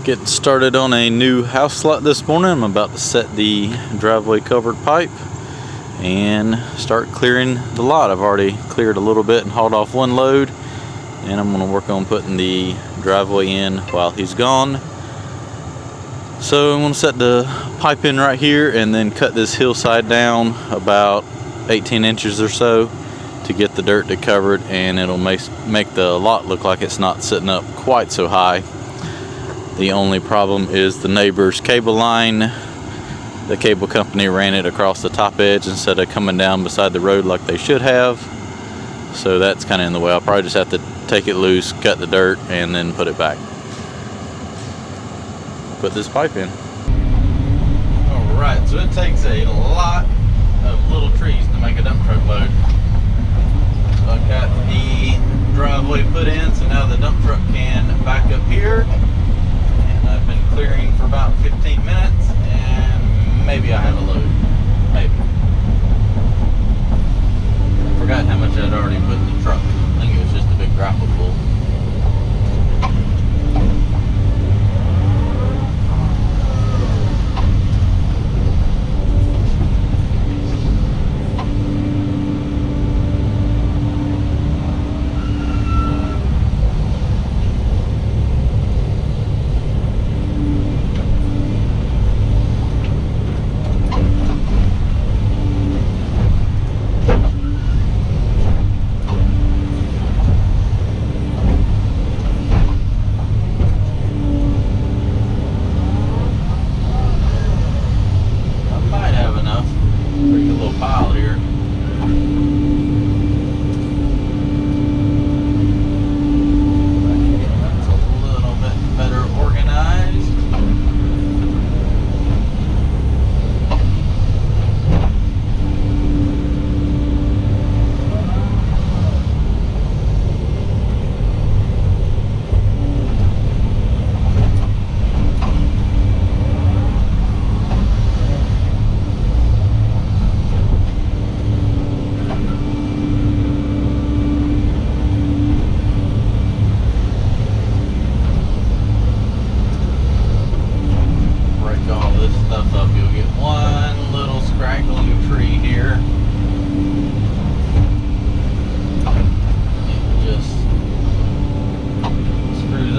Getting started on a new house lot this morning. I'm about to set the driveway covered pipe and start clearing the lot. I've already cleared a little bit and hauled off one load, and I'm going to work on putting the driveway in while he's gone. So I'm going to set the pipe in right here and then cut this hillside down about 18 inches or so to get the dirt to cover it, and it'll make the lot look like it's not sitting up quite so high. The only problem is the neighbor's cable line. The cable company ran it across the top edge instead of coming down beside the road like they should have. So that's kind of in the way. I'll probably just have to take it loose, cut the dirt, and then put it back. Put this pipe in. Alright, so it takes a lot of little trees to make a dump truck load. So I've got the driveway put in, so now the dump truck can back up here. I've been clearing for about 15 minutes, and maybe I have a load. Maybe. I forgot how much I'd already put in the truck. I think it was just a big grapple full. Pile here. That's a little bit better organized.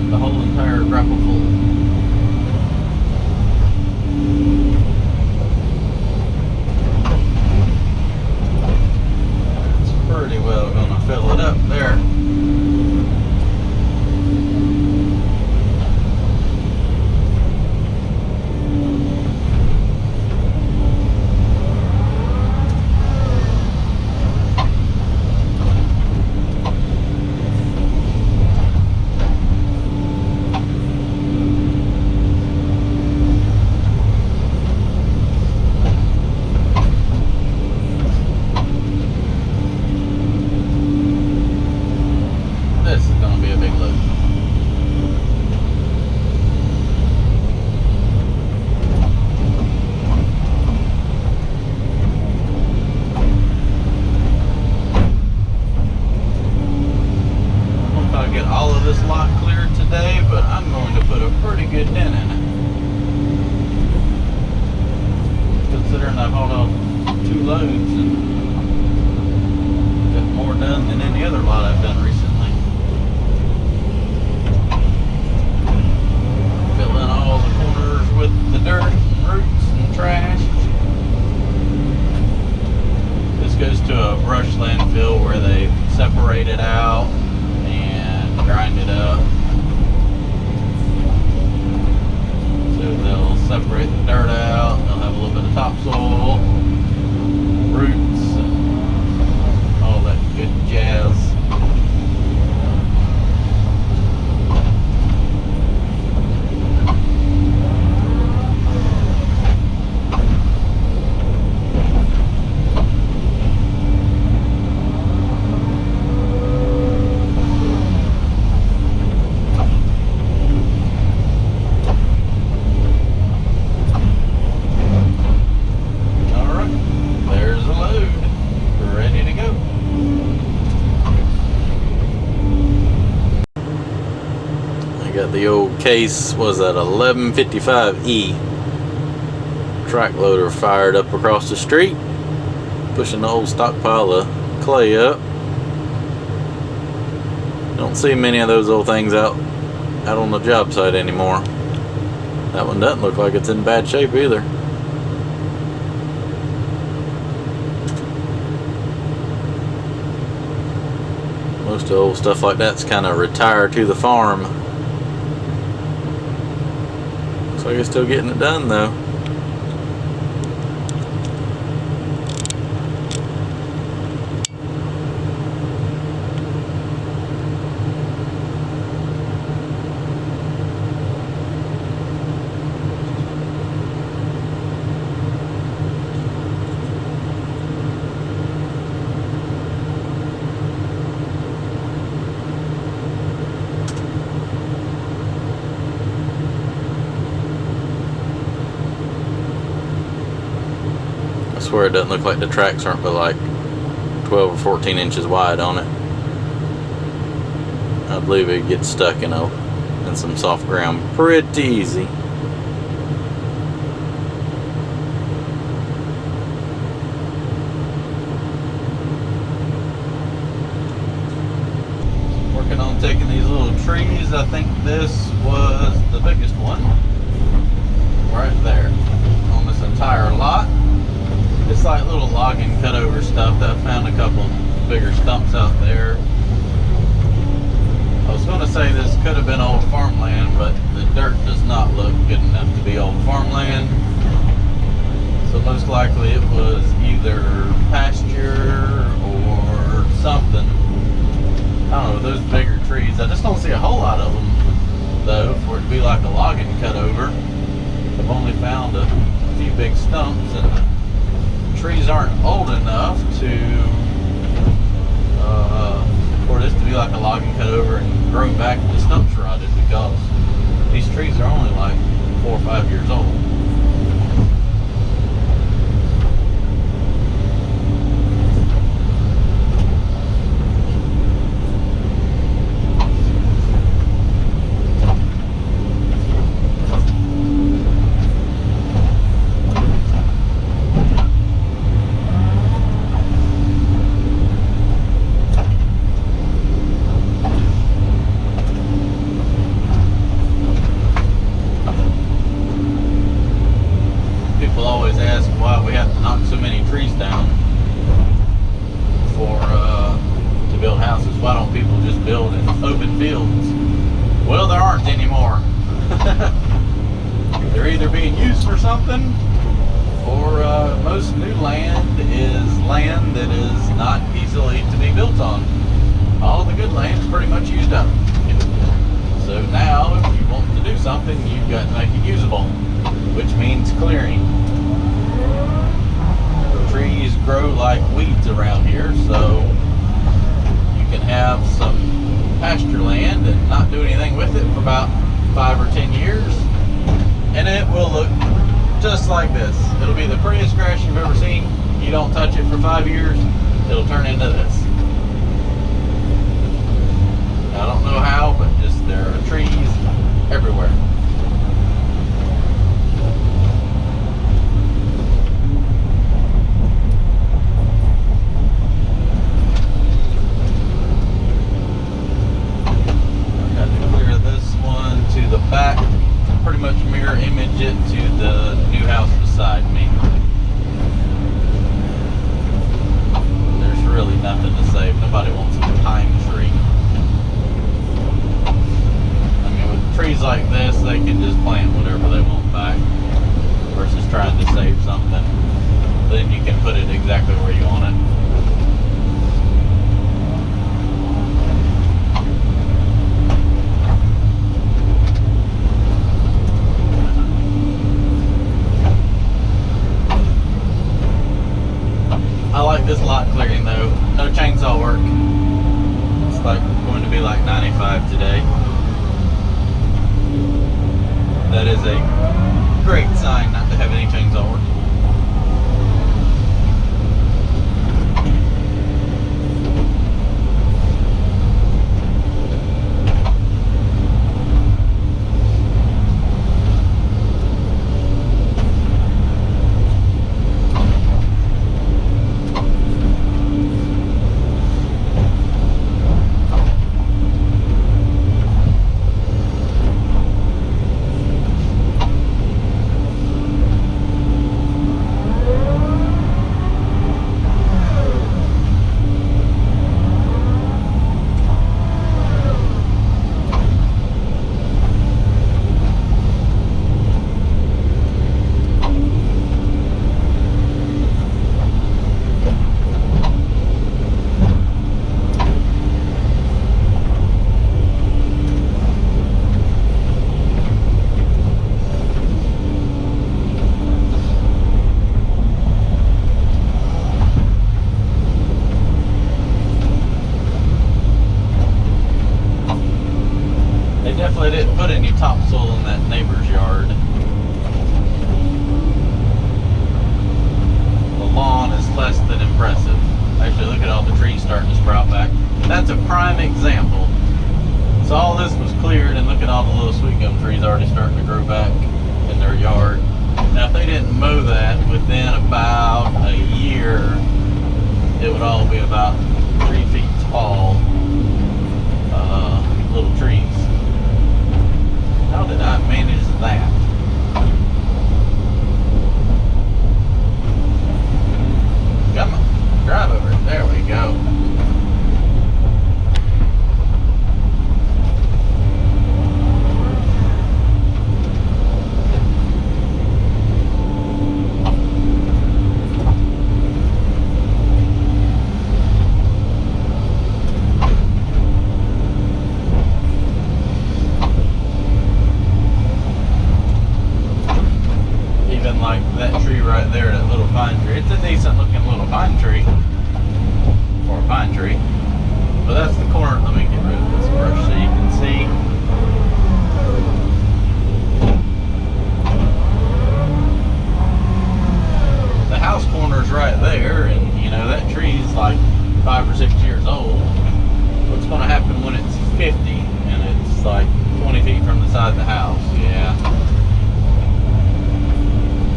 The whole entire grapple full. It's pretty well going to fill it up there. Got the old case, was that 1155E track loader fired up across the street, pushing the old stockpile of clay up. Don't see many of those old things out on the job site anymore. That one doesn't look like it's in bad shape either. Most of the old stuff like that's kind of retired to the farm. Looks like it's still getting it done though. I swear it doesn't look like the tracks aren't but like 12 or 14 inches wide on it. I believe it gets stuck in some soft ground pretty easy. Working on taking these little trees. I think this was the biggest one right there on this entire lot. It's like little logging cutover stuff that I found a couple bigger stumps out there. I was going to say this could have been old farmland, but the dirt does not look good enough to be old farmland. So most likely it was either pasture or something. I don't know, those bigger trees. I just don't see a whole lot of them though for it to be like a logging cutover. I've only found a few big stumps, and trees aren't old enough to for this to be like a logging cutover and grown back and the stumps rotted, because these trees are only like 4 or 5 years old. Why don't people just build in open fields? Well, there aren't anymore. They're either being used for something, or most new land is land that is not easily to be built on. All the good land is pretty much used up. So now, if you want to do something, you've got to make it usable, which means clearing. Trees grow like weeds around here, so can have some pasture land and not do anything with it for about 5 or 10 years, and it will look just like this. It'll be the prettiest grass you've ever seen. You don't touch it for 5 years, it'll turn into this. I don't know how, but just there are trees everywhere. Back, pretty much mirror image it to the new house beside me. There's really nothing to save. Nobody wants a pine tree. I mean, with trees like this, they can just plant whatever they want back, versus trying to save something. Then you can put it exactly where you want it. I like this lot clearing though. No chainsaw work. It's like going to be like 95 today. That is a great sign not to have any chainsaw work. any topsoil in that neighbor's yard. The lawn is less than impressive. Actually, look at all the trees starting to sprout back. That's a prime example. So all this was cleared, and look at all the little sweet gum trees already starting to grow back in their yard. Now, if they didn't mow that within about a year, it would all be about 3 feet tall little trees. How did I manage that? Come on, drive over it. There we go. Like that tree right there, that little pine tree. It's a decent looking little pine tree for a pine tree. But that's the corner. Let me get rid of this brush so you can see. The house corner's right there, and you know that tree's like 5 or 6 years old. What's going to happen when it's 50 and it's like 20 feet from the side of the house? Yeah.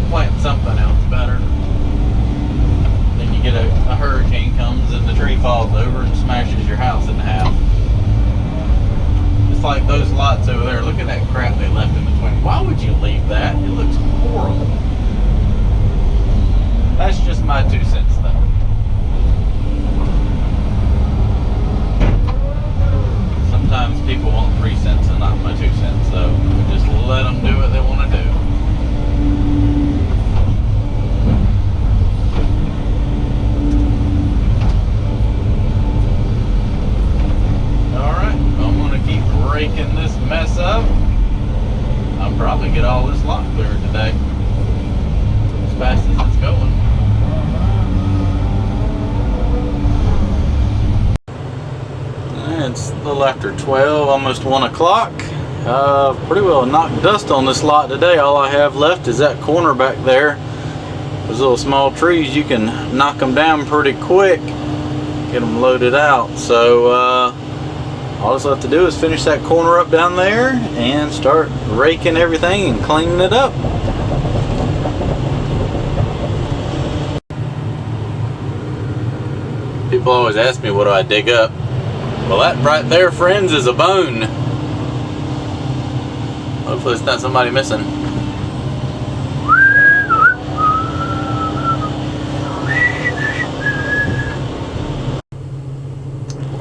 Plant something else better. Then you get a hurricane comes and the tree falls over and smashes your house in half. It's like those lots over there. Look at that crap they left in between. Why would you leave that? It looks horrible. That's just my 2 cents though. Sometimes people want 3 cents and not my 2 cents, so just let them do what they want to do. Raking this mess up. I'll probably get all this lot cleared today as fast as it's going. It's a little after 12, almost 1 o'clock. Pretty well knocked dust on this lot today. All I have left is that corner back there. Those little small trees, you can knock them down pretty quick, get them loaded out. So all that's left to do is finish that corner up down there and start raking everything and cleaning it up. People always ask me, what do I dig up? Well, that right there, friends, is a bone. Hopefully it's not somebody missing.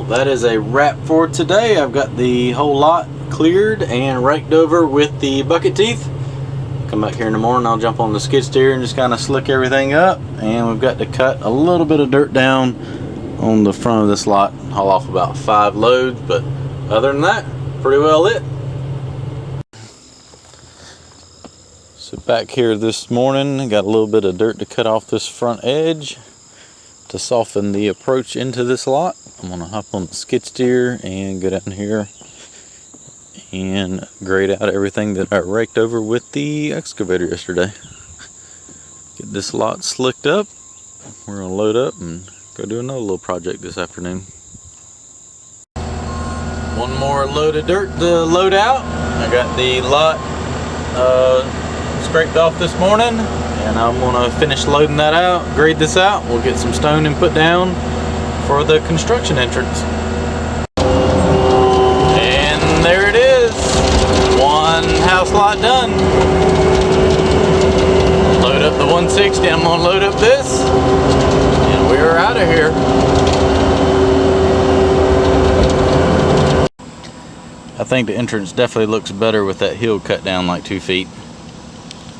That is a wrap for today. I've got the whole lot cleared and raked over with the bucket teeth. Come back here in the morning, I'll jump on the skid steer and just kind of slick everything up. And we've got to cut a little bit of dirt down on the front of this lot, haul off about 5 loads, but other than that, pretty well it. So back here this morning, got a little bit of dirt to cut off this front edge to soften the approach into this lot. I'm gonna hop on the skid steer and go down here and grade out everything that I raked over with the excavator yesterday. Get this lot slicked up. We're gonna load up and go do another little project this afternoon. One more load of dirt to load out. I got the lot scraped off this morning, and I'm gonna finish loading that out, grade this out. We'll get some stone and put down for the construction entrance. And there it is, one house lot done. Load up the 160, I'm gonna load up this, and we're out of here. I think the entrance definitely looks better with that hill cut down like 2 feet.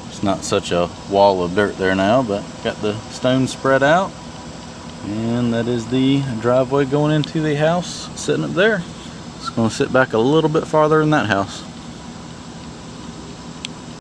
It's not such a wall of dirt there now, but got the stone spread out. And that is the driveway going into the house sitting up there. It's going to sit back a little bit farther than that house.